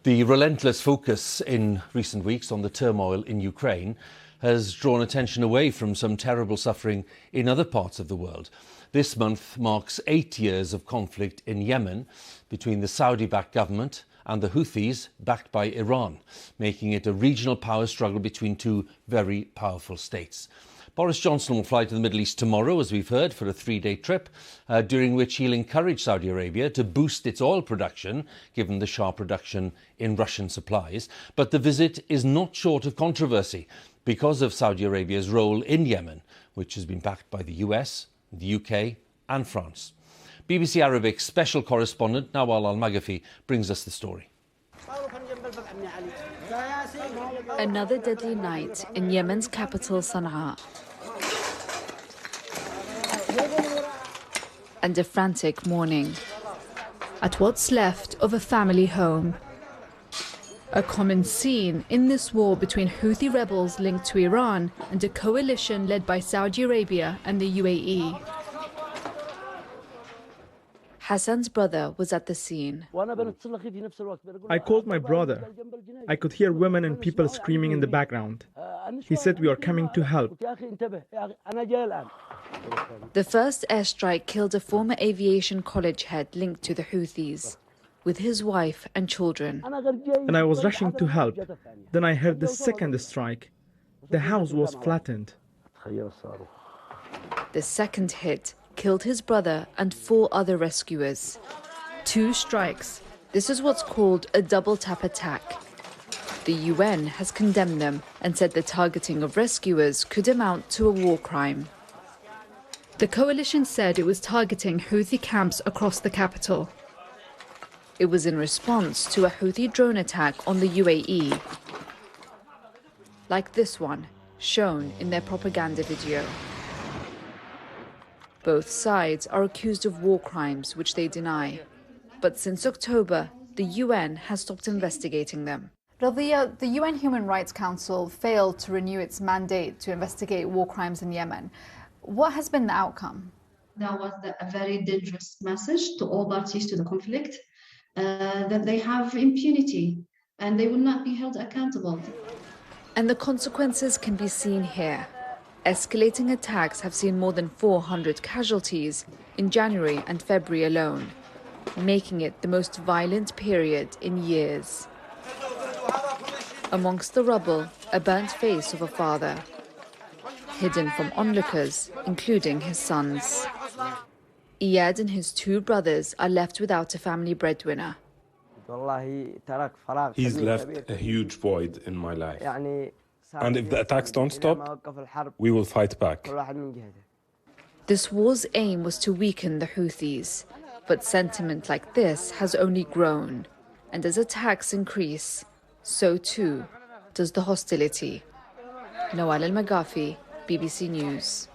The relentless focus in recent weeks on the turmoil in Ukraine has drawn attention away from some terrible suffering in other parts of the world. This month marks 8 years of conflict in Yemen between the Saudi-backed government and the Houthis, backed by Iran, making it a regional power struggle between two very powerful states. Boris Johnson will fly to the Middle East tomorrow, as we've heard, for a 3-day trip, during which he'll encourage Saudi Arabia to boost its oil production, given the sharp reduction in Russian supplies. But the visit is not short of controversy because of Saudi Arabia's role in Yemen, which has been backed by the US, the UK and France. BBC Arabic special correspondent Nawal Al-Maghafi brings us the story. Another deadly night in Yemen's capital, Sana'a. And a frantic morning at what's left of a family home. A common scene in this war between Houthi rebels linked to Iran and a coalition led by Saudi Arabia and the UAE. Hassan's brother was at the scene. I called my brother. I could hear women and people screaming in the background. He said, "We are coming to help." The first airstrike killed a former aviation college head linked to the Houthis, with his wife and children. And I was rushing to help. Then I heard the second strike. The house was flattened. The second hit killed his brother and 4 other rescuers. 2 strikes. This is what's called a double-tap attack. The UN has condemned them and said the targeting of rescuers could amount to a war crime. The coalition said it was targeting Houthi camps across the capital. It was in response to a Houthi drone attack on the UAE, like this one, shown in their propaganda video. Both sides are accused of war crimes, which they deny. But since October, the UN has stopped investigating them. The UN Human Rights Council failed to renew its mandate to investigate war crimes in Yemen. What has been the outcome? That was a very dangerous message to all parties to the conflict, that they have impunity and they will not be held accountable. And the consequences can be seen here. Escalating attacks have seen more than 400 casualties in January and February alone, making it the most violent period in years. Amongst the rubble, a burnt face of a father, hidden from onlookers, including his sons. Iyad and his 2 brothers are left without a family breadwinner. He's left a huge void in my life. And if the attacks don't stop, we will fight back. This war's aim was to weaken the Houthis, but sentiment like this has only grown. And as attacks increase, so too does the hostility. Nawal Al-Maghafi, BBC News.